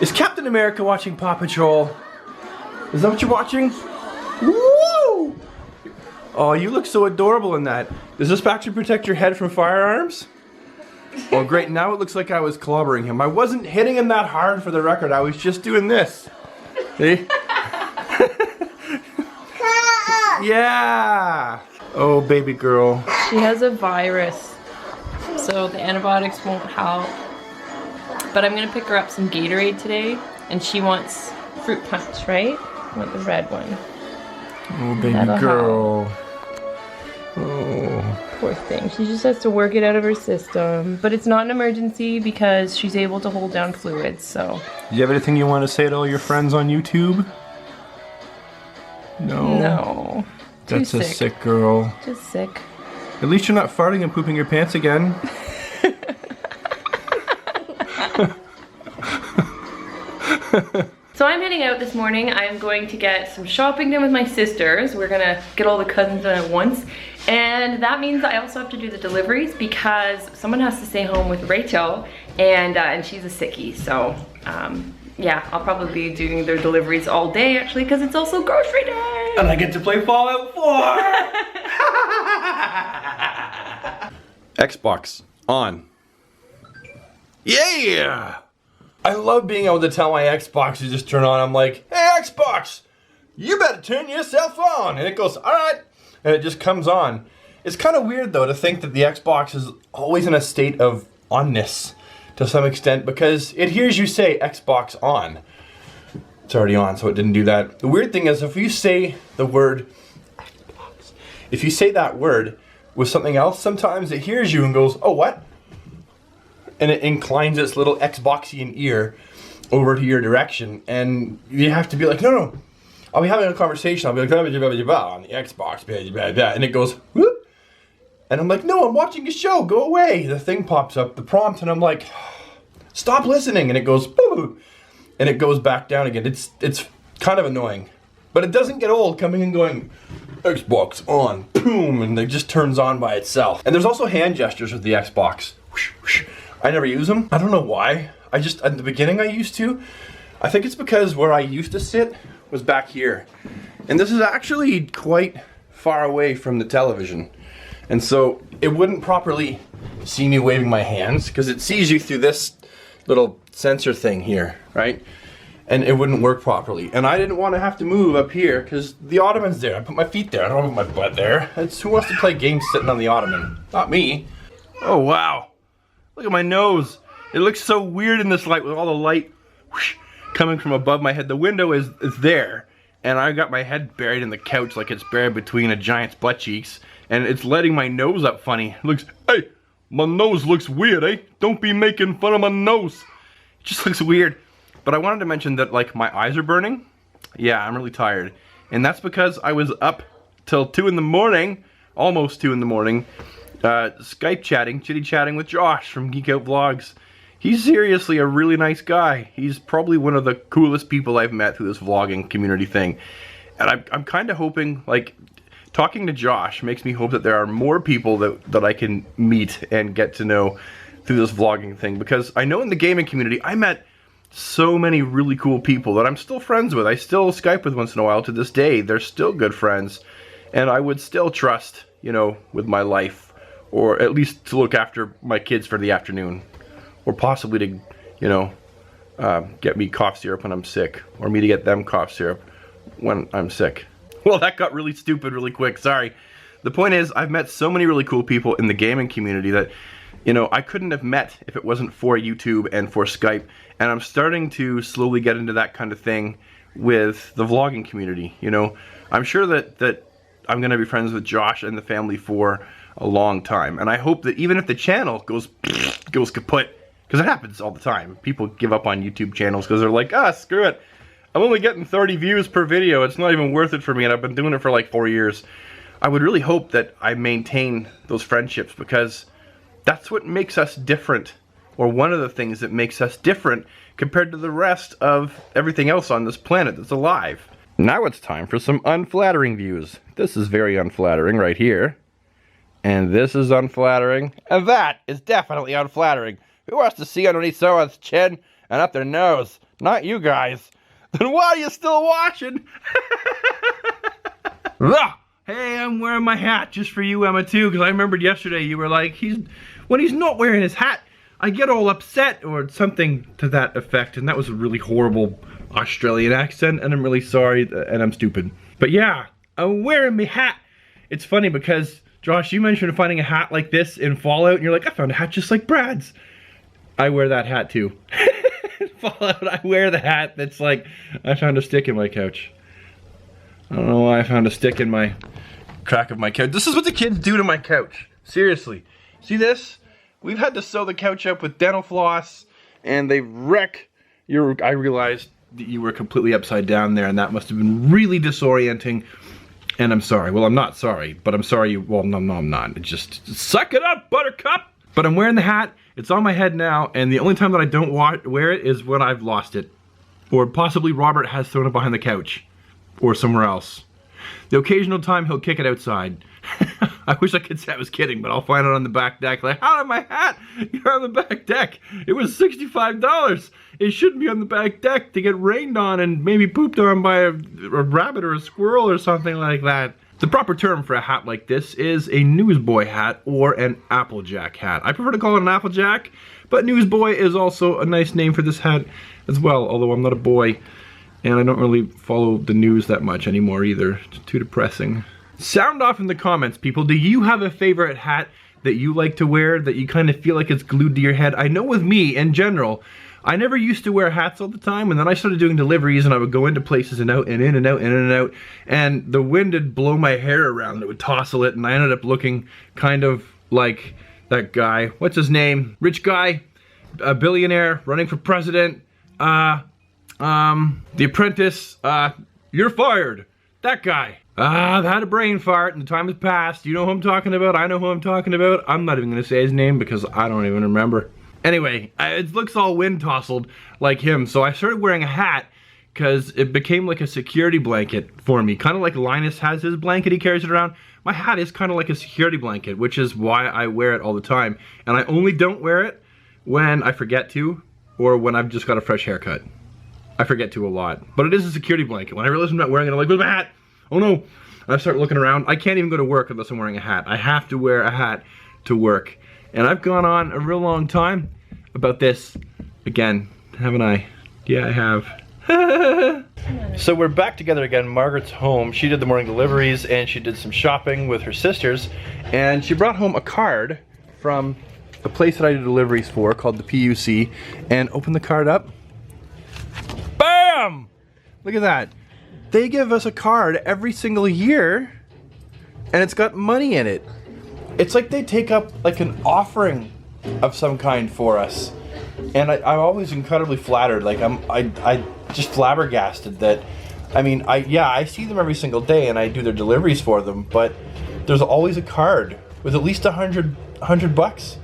Is Captain America watching Paw Patrol? Is that what you're watching? Woo! Oh, you look so adorable in that. Does this actually protect your head from firearms? Oh great, now it looks like I was clobbering him. I wasn't hitting him that hard, for the record. I was just doing this. See? Yeah! Oh, baby girl. She has a virus, so the antibiotics won't help. But I'm gonna pick her up some Gatorade today, and she wants fruit punch, right? I want the red one. Oh, baby girl. Oh. Poor thing. She just has to work it out of her system. But it's not an emergency because she's able to hold down fluids, so. Do you have anything you want to say to all your friends on YouTube? No. No. That's a sick girl. Just sick. At least you're not farting and pooping your pants again. So I'm heading out this morning. I'm going to get some shopping done with my sisters. We're gonna get all the cousins done at once. And that means I also have to do the deliveries because someone has to stay home with Rachel and she's a sickie. So yeah, I'll probably be doing their deliveries all day actually because it's also grocery day. And I get to play Fallout 4! Xbox on. Yeah! I love being able to tell my Xbox to just turn on. I'm like, hey Xbox, you better turn yourself on. And it goes, alright. And it just comes on. It's kind of weird though to think that the Xbox is always in a state of onness to some extent because it hears you say Xbox on. It's already on, so it didn't do that. The weird thing is if you say the word Xbox, if you say that word with something else, sometimes it hears you and goes, oh what? And it inclines its little Xboxian ear over to your direction, and you have to be like, no, I'll be having a conversation, I'll be like, blah, blah, blah, blah, blah, on the Xbox, blah, blah, blah, and it goes, whoop, and I'm like, no, I'm watching a show, go away. The thing pops up, the prompt, and I'm like, stop listening, and it goes, boo, and it goes back down again. It's kind of annoying, but it doesn't get old coming and going, Xbox on, boom, and it just turns on by itself. And there's also hand gestures with the Xbox. Whoosh, whoosh. I never use them. I don't know why. I just, at the beginning I used to. I think it's because where I used to sit was back here. And this is actually quite far away from the television. And so it wouldn't properly see me waving my hands because it sees you through this little sensor thing here, right? And it wouldn't work properly. And I didn't want to have to move up here because the ottoman's there. I put my feet there. I don't put my butt there. It's who wants to play games sitting on the ottoman? Not me. Oh, wow. Look at my nose. It looks so weird in this light with all the light whoosh, coming from above my head. The window is there, and I got my head buried in the couch like it's buried between a giant's butt cheeks, and it's letting my nose up funny. It looks, hey, my nose looks weird, eh? Don't be making fun of my nose. It just looks weird. But I wanted to mention that, like, my eyes are burning. Yeah, I'm really tired. And that's because I was up till 2 in the morning, almost 2 in the morning, Skype chatting, chitty-chatting with Josh from Geek Out Vlogs. He's seriously a really nice guy. He's probably one of the coolest people I've met through this vlogging community thing. And I'm kind of hoping, like, talking to Josh makes me hope that there are more people that I can meet and get to know through this vlogging thing. Because I know in the gaming community, I met so many really cool people that I'm still friends with. I still Skype with once in a while to this day. They're still good friends. And I would still trust, you know, with my life. Or at least to look after my kids for the afternoon. Or possibly to, you know, get me cough syrup when I'm sick. Or me to get them cough syrup when I'm sick. Well, that got really stupid really quick, sorry. The point is, I've met so many really cool people in the gaming community that, you know, I couldn't have met if it wasn't for YouTube and for Skype. And I'm starting to slowly get into that kind of thing with the vlogging community, you know. I'm sure that I'm going to be friends with Josh and the family for a long time. And I hope that even if the channel goes kaput, because it happens all the time. People give up on YouTube channels because they're like, screw it. I'm only getting 30 views per video. It's not even worth it for me, and I've been doing it for like 4 years. I would really hope that I maintain those friendships because that's what makes us different, or one of the things that makes us different compared to the rest of everything else on this planet that's alive. Now it's time for some unflattering views. This is very unflattering right here. And this is unflattering. And that is definitely unflattering. Who wants to see underneath someone's chin and up their nose? not you guys, then why are you still watching? Ah, hey, I'm wearing my hat just for you, Emma, too, because I remembered yesterday you were like, when he's not wearing his hat, I get all upset, or something to that effect, and that was a really horrible Australian accent, and I'm really sorry, and I'm stupid. But yeah, I'm wearing my hat. It's funny because, Josh, you mentioned finding a hat like this in Fallout, and you're like, I found a hat just like Brad's. I wear that hat too. Fallout, I wear the hat that's like, I found a stick in my couch. I don't know why I found a stick in my crack of my couch. This is what the kids do to my couch. Seriously. See this? We've had to sew the couch up with dental floss, and they wreck your... I realized that you were completely upside down there, and that must have been really disorienting. And I'm sorry. Well, I'm not sorry, but I'm sorry you... Well, no, I'm not. Just suck it up, buttercup! But I'm wearing the hat. It's on my head now, and the only time that I don't wear it is when I've lost it. Or possibly Robert has thrown it behind the couch. Or somewhere else. The occasional time he'll kick it outside. I wish I could say I was kidding, but I'll find it on the back deck. Like, how did my hat? You're on the back deck. It was $65. It shouldn't be on the back deck to get rained on and maybe pooped on by a rabbit or a squirrel or something like that. The proper term for a hat like this is a newsboy hat or an Applejack hat. I prefer to call it an Applejack, but newsboy is also a nice name for this hat as well, although I'm not a boy. And I don't really follow the news that much anymore either. It's too depressing. Sound off in the comments, people. Do you have a favorite hat that you like to wear that you kind of feel like it's glued to your head? I know with me, in general, I never used to wear hats all the time, and then I started doing deliveries, and I would go into places and out and in and out and in and out, and the wind would blow my hair around. It would tousle it, and I ended up looking kind of like that guy. What's his name? Rich guy, a billionaire, running for president. The Apprentice, you're fired. That guy. I've had a brain fart and the time has passed. You know who I'm talking about? I know who I'm talking about. I'm not even going to say his name because I don't even remember. Anyway, it looks all wind tousled like him, so I started wearing a hat because it became like a security blanket for me. Kind of like Linus has his blanket, he carries it around. My hat is kind of like a security blanket, which is why I wear it all the time. And I only don't wear it when I forget to or when I've just got a fresh haircut. I forget to a lot, but it is a security blanket. When I realize I'm not wearing it, I'm like, where's my hat? Oh no. And I start looking around. I can't even go to work unless I'm wearing a hat. I have to wear a hat to work. And I've gone on a real long time about this again, haven't I? Yeah, I have. So we're back together again. Margaret's home. She did the morning deliveries and she did some shopping with her sisters. And she brought home a card from a place that I do deliveries for called the PUC. And opened the card up. Bam! Look at that. They give us a card every single year and it's got money in it. It's like they take up like an offering of some kind for us. And I'm always incredibly flattered. Like I just flabbergasted that, I mean, I see them every single day and I do their deliveries for them, but there's always a card with at least $100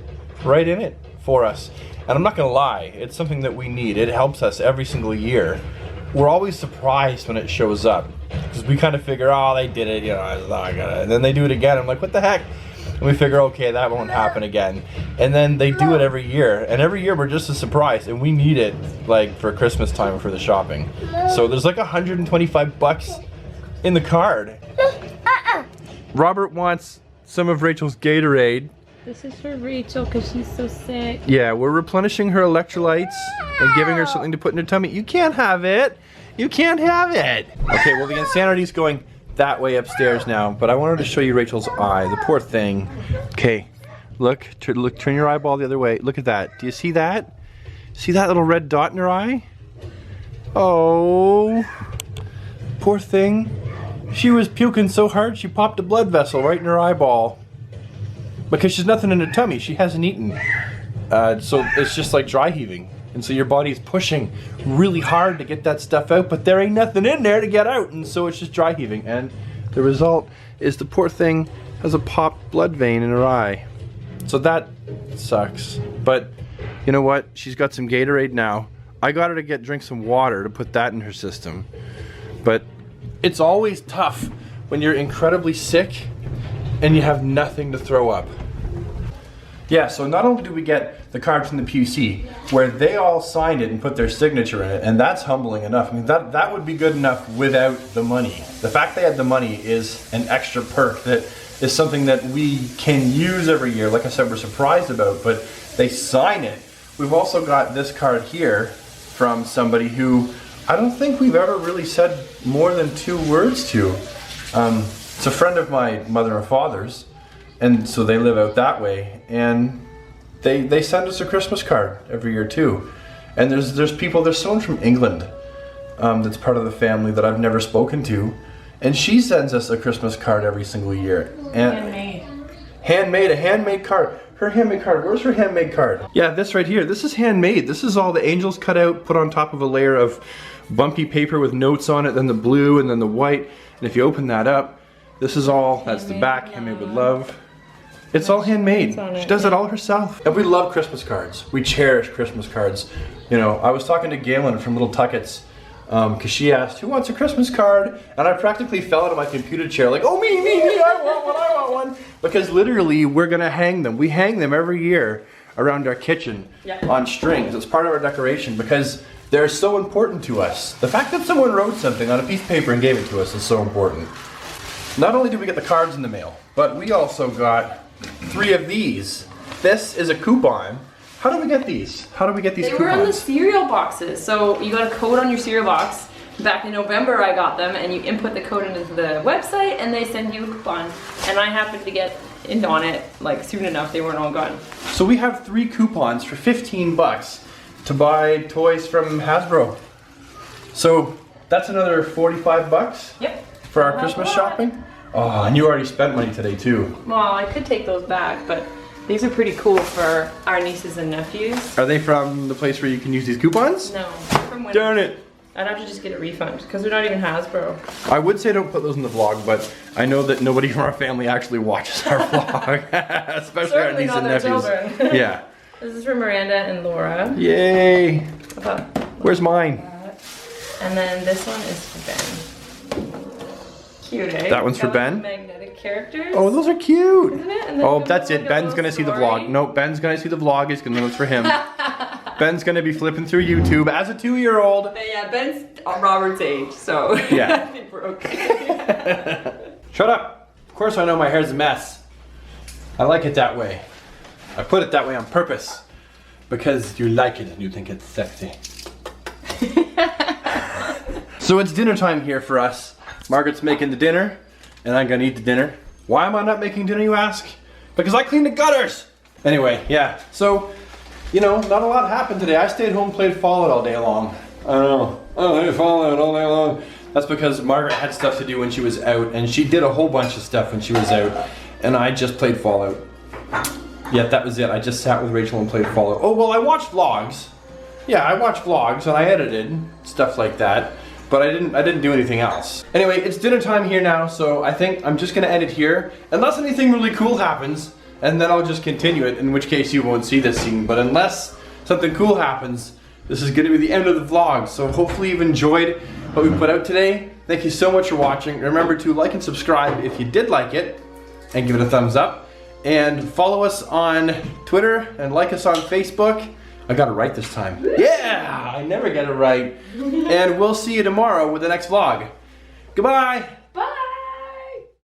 right in it for us. And I'm not gonna lie, it's something that we need. It helps us every single year. We're always surprised when it shows up because we kind of figure, oh, they did it, you know, it's not gonna. And then they do it again. I'm like, what the heck? And we figure, okay, that won't happen again. And then they do it every year. And every year we're just as surprised. And we need it like for Christmas time for the shopping. So there's like $125 in the card. Robert wants some of Rachel's Gatorade. This is for Rachel because she's so sick. Yeah, we're replenishing her electrolytes and giving her something to put in her tummy. You can't have it. You can't have it. Okay, well the Insanity's going that way upstairs now, but I wanted to show you Rachel's eye. The poor thing. Okay, look, turn your eyeball the other way. Look at that. Do you see that? See that little red dot in her eye? Oh, poor thing. She was puking so hard she popped a blood vessel right in her eyeball. Because she's nothing in her tummy, she hasn't eaten. So it's just like dry heaving. And so your body's pushing really hard to get that stuff out, but there ain't nothing in there to get out, and so it's just dry heaving. And the result is the poor thing has a popped blood vein in her eye. So that sucks. But you know what? She's got some Gatorade now. I got her to drink some water to put that in her system. But it's always tough when you're incredibly sick and you have nothing to throw up. Yeah, so not only do we get the card from the PUC, where they all signed it and put their signature in it, and that's humbling enough. I mean, that would be good enough without the money. The fact they had the money is an extra perk that is something that we can use every year. Like I said, we're surprised about, but they sign it. We've also got this card here from somebody who I don't think we've ever really said more than 2 words to. It's a friend of my mother and father's, and so they live out that way, and they send us a Christmas card every year too. And there's people, there's someone from England that's part of the family that I've never spoken to, and she sends us a Christmas card every single year. And handmade, a handmade card. Her handmade card, where's her handmade card? Yeah, this right here, this is handmade. This is all the angels cut out, put on top of a layer of bumpy paper with notes on it, then the blue and then the white. And if you open that up, this is all, that's the back, handmade with love. It's all handmade. She does it all herself. And we love Christmas cards. We cherish Christmas cards. You know, I was talking to Galen from Little Tuckets, because she asked, who wants a Christmas card? And I practically fell out of my computer chair like, oh, me, I want one. Because literally, we're gonna hang them. We hang them every year around our kitchen on strings. It's part of our decoration because they're so important to us. The fact that someone wrote something on a piece of paper and gave it to us is so important. Not only did we get the cards in the mail, but we also got 3 of these. This is a coupon. How do we get these? How do we get these coupons? They were in the cereal boxes. So you got a code on your cereal box. Back in November I got them, and you input the code into the website and they send you a coupon. And I happened to get in on it like soon enough, they weren't all gone. So we have 3 coupons for 15 bucks to buy toys from Hasbro. So that's another 45 bucks? Yep. For our Christmas shopping? Oh, and you already spent money today too. Well, I could take those back, but these are pretty cool for our nieces and nephews. Are they from the place where you can use these coupons? No, from when. Darn it. I'd have to just get a refund because they're not even Hasbro. I would say don't put those in the vlog, but I know that nobody from our family actually watches our vlog. Especially Certainly our nieces and not their nephews. children. Yeah. This is for Miranda and Laura. Yay. Where's mine? And then this one is for Ben. Cute, eh? That one's for Ben? Magnetic characters. Oh, those are cute. Isn't it? Oh, that's it. Ben's gonna see the vlog. No, Ben's gonna see the vlog. He's gonna know it's for him. Ben's gonna be flipping through YouTube as a 2-year-old. Yeah, Ben's Robert's age, so yeah. I think we're okay. Shut up. Of course I know my hair's a mess. I like it that way. I put it that way on purpose. Because you like it and you think it's sexy. So it's dinner time here for us. Margaret's making the dinner, and I'm gonna eat the dinner. Why am I not making dinner, you ask? Because I cleaned the gutters! Anyway, yeah, so, you know, not a lot happened today. I stayed home, played Fallout all day long. I know, I played Fallout all day long. That's because Margaret had stuff to do when she was out, and she did a whole bunch of stuff when she was out, and I just played Fallout. Yeah, that was it. I just sat with Rachel and played Fallout. Oh, well, I watched vlogs. Yeah, I watched vlogs, and I edited, stuff like that. But I didn't do anything else. Anyway, it's dinner time here now, so I think I'm just gonna end it here. Unless anything really cool happens, and then I'll just continue it, in which case you won't see this scene. But unless something cool happens, this is gonna be the end of the vlog. So hopefully you've enjoyed what we put out today. Thank you so much for watching. Remember to like and subscribe if you did like it, and give it a thumbs up. And follow us on Twitter, and like us on Facebook. I got it right this time. Yeah, I never get it right. And we'll see you tomorrow with the next vlog. Goodbye.